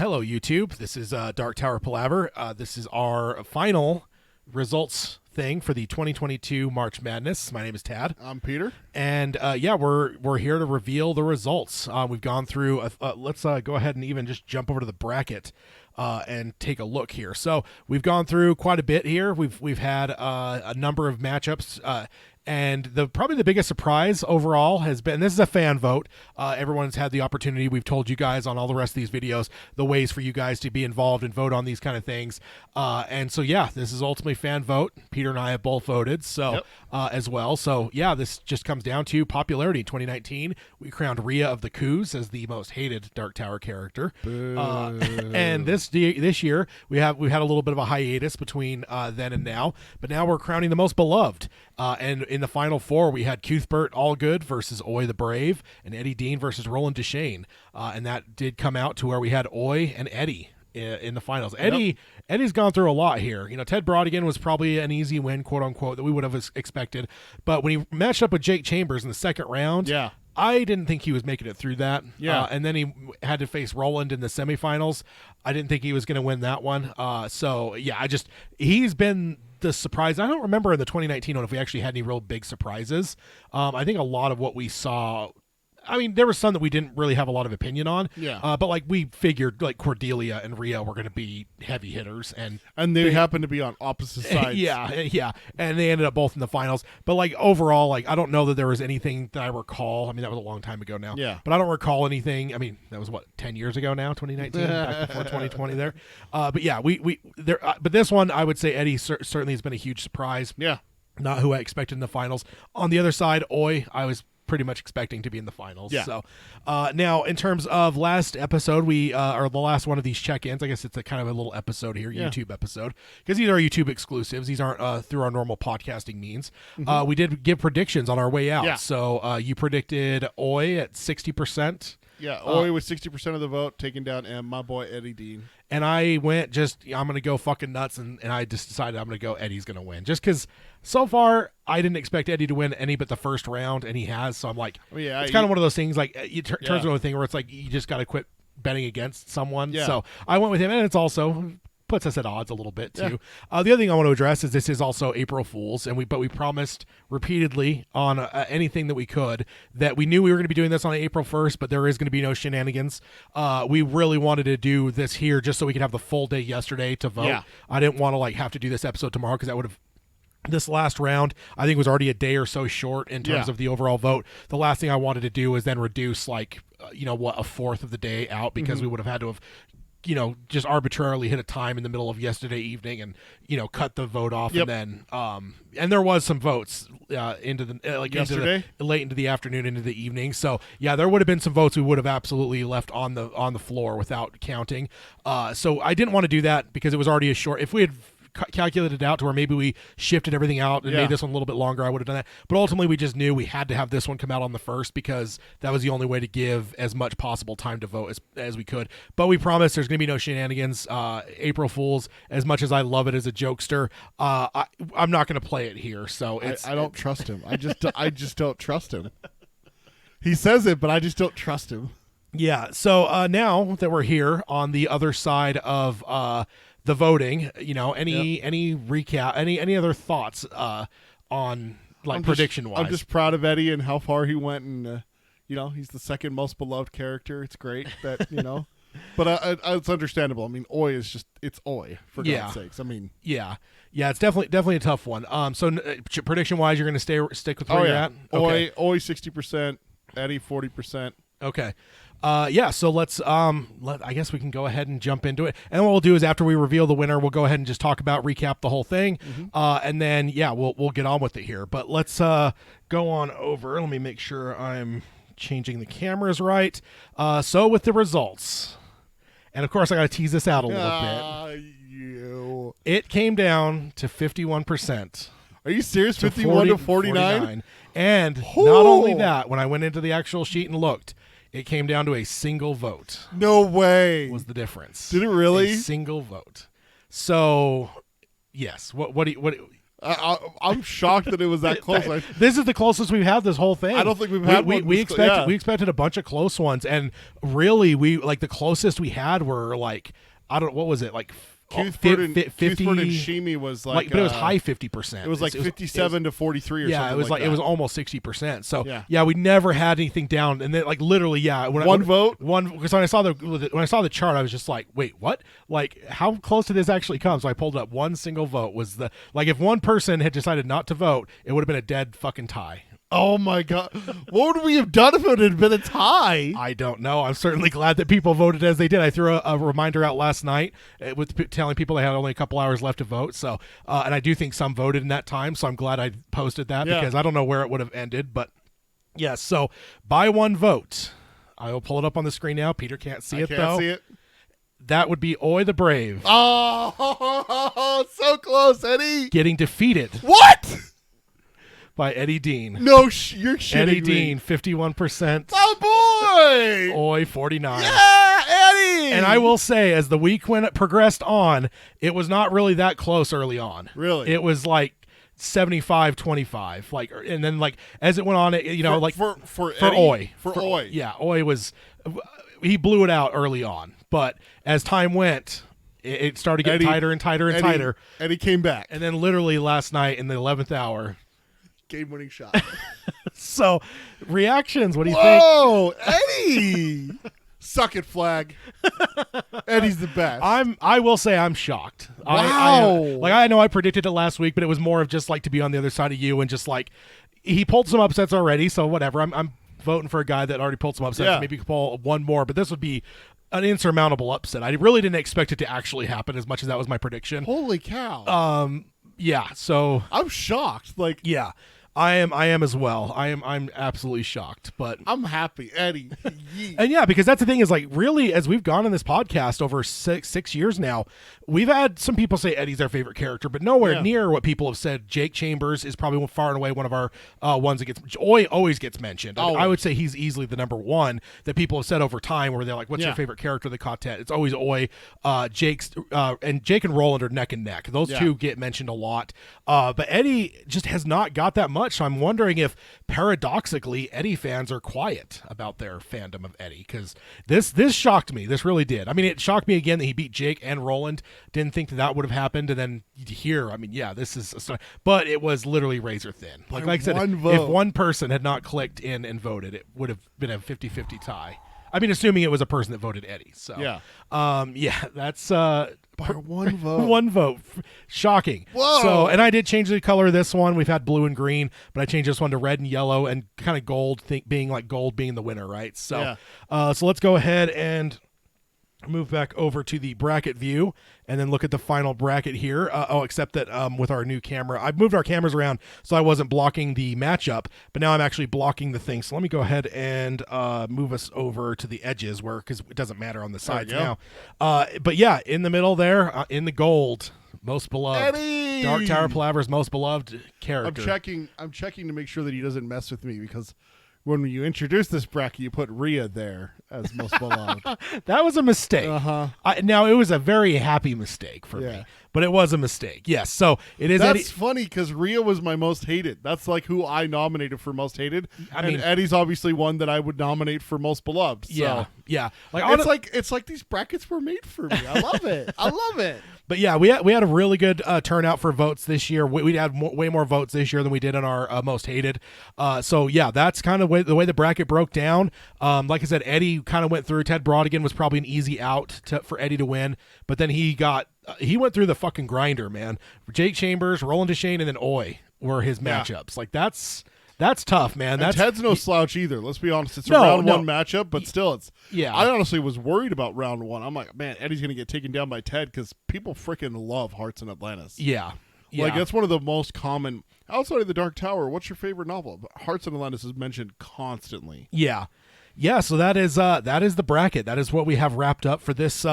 Hello, YouTube. This is Dark Tower Palaver. This is our final results thing for the 2022 March Madness. My name is Tad. I'm Peter. And yeah, we're here to reveal the results. We've gone through. Let's go ahead and even just jump over to the bracket and take a look here. So we've gone through quite a bit here. We've had a number of matchups. And probably the biggest surprise overall has been, this is a fan vote. Everyone's had the opportunity. We've told you guys on all the rest of these videos the ways for you guys to be involved and vote on these kind of things. And so, yeah, this is ultimately fan vote. Peter and I have both voted as well. So, yeah, this just comes down to popularity. In 2019, we crowned Rhea of the Coos as the most hated Dark Tower character. And this year, we've had a little bit of a hiatus between then and now. But now we're crowning the most beloved. And in the final four, we had Cuthbert Allgood versus Oi the Brave, and Eddie Dean versus Roland Deshane. And that did come out to where we had Oi and Eddie in the finals. Eddie's gone through a lot here. You know, Ted Brodigan was probably an easy win, quote unquote, that we would have expected. But when he matched up with Jake Chambers in the second round, I didn't think he was making it through that. And then he had to face Roland in the semifinals. I didn't think he was going to win that one. He's been the surprise. I don't remember in the 2019 one if we actually had any real big surprises. I think a lot of what we saw, I mean, there was some that we didn't really have a lot of opinion on. But like we figured, like Cordelia and Rhea were going to be heavy hitters, and they happened to be on opposite sides. And they ended up both in the finals. But like overall, like I don't know that there was anything that I recall. I mean, that was a long time ago now. But I don't recall anything. I mean, that was what 10 years ago now, 2019, back before 2020 there. But yeah, but this one I would say Eddie certainly has been a huge surprise. Not who I expected in the finals. On the other side, Oi, I was pretty much expecting to be in the finals. So now in terms of last episode, we are the last one of these check-ins. I guess it's a kind of a little episode here, YouTube episode, because these are YouTube exclusives. These aren't through our normal podcasting means. We did give predictions on our way out. So you predicted Oi at 60%. Oi was 60% of the vote, taking down my boy Eddie Dean. And I went I'm going to go fucking nuts, and I just decided I'm going to go Eddie's going to win. Just because so far I didn't expect Eddie to win any but the first round, and he has. So I'm like, it's kind of one of those things, like it turns into a thing where it's like you just got to quit betting against someone. So I went with him, and it's also puts us at odds a little bit too. The other thing I want to address is this is also April Fool's, and we promised repeatedly on anything that we could that we knew we were going to be doing this on April 1st, but there is going to be no shenanigans. We really wanted to do this here just so we could have the full day yesterday to vote. I didn't want to have to do this episode tomorrow because that would have. This last round, I think, was already a day or so short in terms of the overall vote. The last thing I wanted to do was then reduce a fourth of the day out because we would have had to have just arbitrarily hit a time in the middle of yesterday evening and, cut the vote off. And then, and there was some votes into the late into the afternoon, into the evening. So yeah, there would have been some votes we would have absolutely left on the floor without counting. So I didn't want to do that because it was already a short, if we had calculated out to where maybe we shifted everything out and made this one a little bit longer, I would have done that. But ultimately, we just knew we had to have this one come out on the 1st because that was the only way to give as much possible time to vote as we could. But we promised there's going to be no shenanigans. April Fools, as much as I love it as a jokester, I'm not going to play it here. So I don't trust him. I just don't trust him. He says it, but I just don't trust him. Yeah. So now that we're here on the other side of the voting, any recap, any other thoughts on prediction wise? I'm just proud of Eddie and how far he went, and he's the second most beloved character. It's great that but it's understandable. I mean, Oi is it's Oi, for God's sakes. I mean, it's definitely a tough one. So prediction wise, you're going to stick with where you're at. Okay. Oi 60%, Eddie 40%. Okay. So let's I guess we can go ahead and jump into it. And what we'll do is after we reveal the winner, we'll go ahead and just recap the whole thing. And then we'll get on with it here. But let's go on over. Let me make sure I'm changing the cameras right. So with the results. And of course I got to tease this out a little bit. It came down to 51%. Are you serious? 51 to 49? And not only that, when I went into the actual sheet and looked, it came down to a single vote. No way. Was the difference. Did it really? A single vote. So, yes. What I'm shocked that it was that close. This is the closest we've had this whole thing. I don't think we've had one. We expected a bunch of close ones, and really, the closest we had were like, I don't know, what was it, like Cuthbert and Shimi was like, but it was high 50%. It was like 57 to 43 or something. Yeah, it was like it was almost 60%. So yeah, we never had anything down, and then like literally, one vote. Because when I saw the chart, I was just like, wait, what? Like, how close did this actually come? So I pulled up one single vote was if one person had decided not to vote, it would have been a dead fucking tie. Oh my God. What would we have done if it had been a tie? I don't know. I'm certainly glad that people voted as they did. I threw a reminder out last night with telling people they had only a couple hours left to vote. So, and I do think some voted in that time. So I'm glad I posted that because I don't know where it would have ended. But yes, so by one vote, I will pull it up on the screen now. Peter can't see it though. I can't see it. That would be Oi the Brave. Oh, so close, Eddie. Getting defeated. What? By Eddie Dean. No, you're shitting Eddie me. Dean, 51%. Oh, boy. Oi, 49. Yeah, Eddie. And I will say, as the week progressed on, it was not really that close early on. Really? It was like 75-25. Like, and then like as it went on, for Eddie, Oi. For Oi. Yeah, Oi was, he blew it out early on. But as time went, it started getting tighter and tighter and tighter. Eddie came back. And then literally last night in the 11th hour, game-winning shot. So, reactions. What do you think? Whoa, Eddie! Suck it, flag. Eddie's the best. I will say I'm shocked. Wow. I know I predicted it last week, but it was more of just like to be on the other side of you and just like he pulled some upsets already. So whatever. I'm voting for a guy that already pulled some upsets. Yeah. Maybe he could pull one more, but this would be an insurmountable upset. I really didn't expect it to actually happen as much as that was my prediction. Holy cow. Yeah. So I'm shocked. Like, yeah. I am as well. I'm absolutely shocked, but I'm happy, Eddie. And yeah, because that's the thing is like really as we've gone in this podcast over six years now, we've had some people say Eddie's our favorite character, but nowhere near what people have said. Jake Chambers is probably far and away one of our ones that gets always gets mentioned. I would say he's easily the number one that people have said over time where they're like, "What's your favorite character of the quartet?" It's always Oi. Jake and Roland are neck and neck. Those two get mentioned a lot, but Eddie just has not got that much. So I'm wondering if paradoxically Eddie fans are quiet about their fandom of Eddie because this shocked me. This really did. I mean, it shocked me again that he beat Jake and Roland. Didn't think that would have happened. And then here, I mean, yeah, this is but it was literally razor thin. Like I said, if one person had not clicked in and voted, it would have been a 50-50 tie. I mean, assuming it was a person that voted Eddie. So that's by one vote. One vote. Shocking. Whoa. So, and I did change the color of this one. We've had blue and green, but I changed this one to red and yellow and kind of gold, being the winner, right? So, so let's go ahead and move back over to the bracket view and then look at the final bracket here. Except that with our new camera, I've moved our cameras around so I wasn't blocking the matchup, but now I'm actually blocking the thing. So let me go ahead and move us over to the edges because it doesn't matter on the sides now. But yeah, in the middle there, in the gold, most beloved. Eddie! Dark Tower Palaver's most beloved character. I'm checking to make sure that he doesn't mess with me because when you introduced this bracket, you put Rhea there as most beloved. That was a mistake. Now, it was a very happy mistake for me, but it was a mistake. Yes, so it is. That's funny because Rhea was my most hated. That's like who I nominated for most hated. I mean, Eddie's obviously one that I would nominate for most beloved. So. Yeah. It's like these brackets were made for me. I love it. I love it. But yeah, we had a really good turnout for votes this year. We had way more votes this year than we did on our most hated. So yeah, that's kind of the way the bracket broke down. Like I said, Eddie kind of went through. Ted Brodigan was probably an easy out for Eddie to win, but then he went through the fucking grinder, man. Jake Chambers, Roland Deschain, and then Oi were his matchups. Like that's tough, man. And Ted's no slouch either. Let's be honest. It's a round one matchup, but still, I honestly was worried about round one. I'm like, man, Eddie's gonna get taken down by Ted because people freaking love Hearts in Atlantis. Yeah. Like that's one of the most common outside of the Dark Tower. What's your favorite novel? Hearts in Atlantis is mentioned constantly. Yeah. So that is the bracket. That is what we have wrapped up for this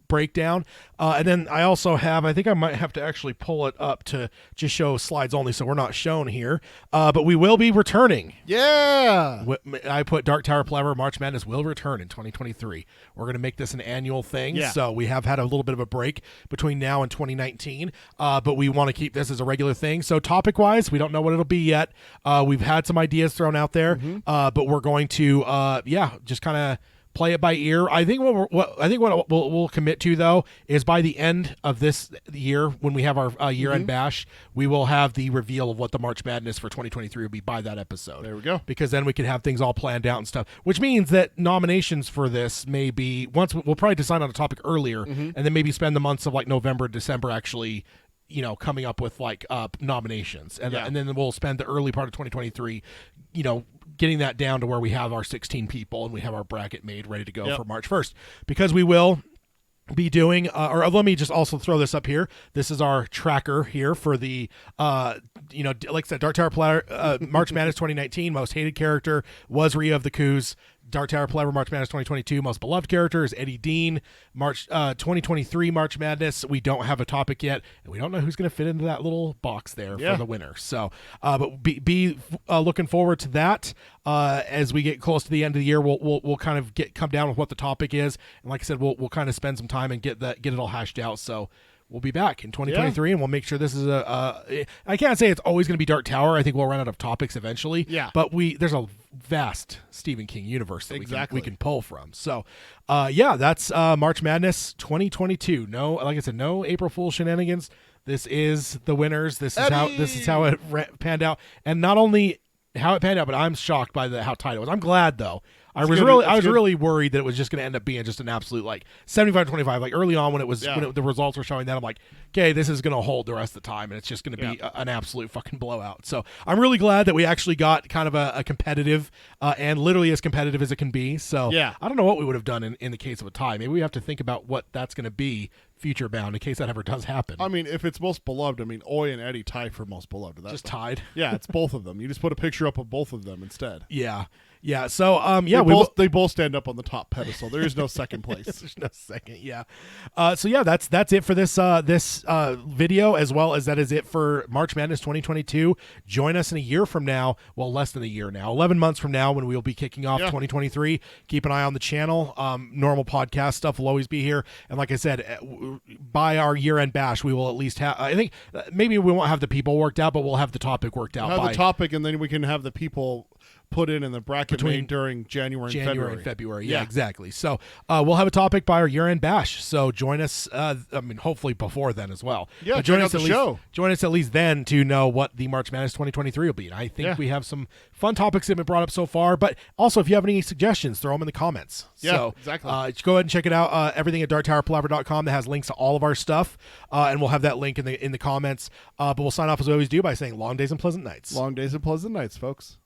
breakdown. And then I also have, I think I might have to actually pull it up to just show slides only, so we're not shown here. But we will be returning. Yeah. I put Dark Tower Palaver March Madness will return in 2023. We're going to make this an annual thing. Yeah. So we have had a little bit of a break between now and 2019, but we want to keep this as a regular thing. So topic-wise, we don't know what it'll be yet. We've had some ideas thrown out there, but we're going to, just kind of play it by ear. I think what we'll commit to, though, is by the end of this year, when we have our year-end bash, we will have the reveal of what the March Madness for 2023 will be by that episode. There we go. Because then we can have things all planned out and stuff, which means that nominations for this may be, we'll probably decide on a topic earlier, and then maybe spend the months of like November, December actually, coming up with like nominations. And then we'll spend the early part of 2023, getting that down to where we have our 16 people and we have our bracket made ready to go for March 1st, because we will be doing, or let me just also throw this up here. This is our tracker here for the, like I said, Dark Tower Palaver, March Madness 2019, most hated character was Rhea of the Coos. Dark Tower Palaver March Madness 2022, most beloved character is Eddie Dean. March 2023 March Madness, we don't have a topic yet, and we don't know who's going to fit into that little box there for the winner. So, but be looking forward to that. As we get close to the end of the year, we'll kind of come down with what the topic is, and like I said, we'll kind of spend some time and get it all hashed out. So we'll be back in 2023, and we'll make sure this is I can't say it's always going to be Dark Tower. I think we'll run out of topics eventually. Yeah. But there's a vast Stephen King universe that we can pull from. So, that's March Madness 2022. No, like I said, no April Fool shenanigans. This is the winners. This is how it panned out, and not only how it panned out, but I'm shocked by how tight it was. I'm glad though. I was really worried that it was just going to end up being just an absolute like 75-25. Like early on when the results were showing that, I'm like, okay, this is going to hold the rest of the time, and it's just going to be an absolute fucking blowout. So I'm really glad that we actually got kind of a competitive and literally as competitive as it can be. So I don't know what we would have done in the case of a tie. Maybe we have to think about what that's going to be future bound in case that ever does happen. I mean, if it's most beloved, Oi and Eddie tie for most beloved. That's just tied. Yeah, it's both of them. You just put a picture up of both of them instead. Yeah. Yeah, so they both stand up on the top pedestal. There is no second place. There's no second. Yeah. That's it for this video, as well as that is it for March Madness 2022. Join us in a year from now, well, less than a year now, 11 months from now, when we will be kicking off 2023. Keep an eye on the channel. Normal podcast stuff will always be here, and like I said, by our year-end bash, we will at least have. I think maybe we won't have the people worked out, but we'll have the topic worked out. The topic, and then we can have the people put in the bracket between during January and February. Yeah, exactly. So we'll have a topic by our year-end bash. So join us. Hopefully before then as well. Yeah, join us Join us at least then to know what the March Madness 2023 will be. And I think we have some fun topics that have been brought up so far. But also, if you have any suggestions, throw them in the comments. Yeah, exactly. Go ahead and check it out. Everything at darktowerpalaver.com that has links to all of our stuff, and we'll have that link in the comments. But we'll sign off as we always do by saying long days and pleasant nights. Long days and pleasant nights, folks.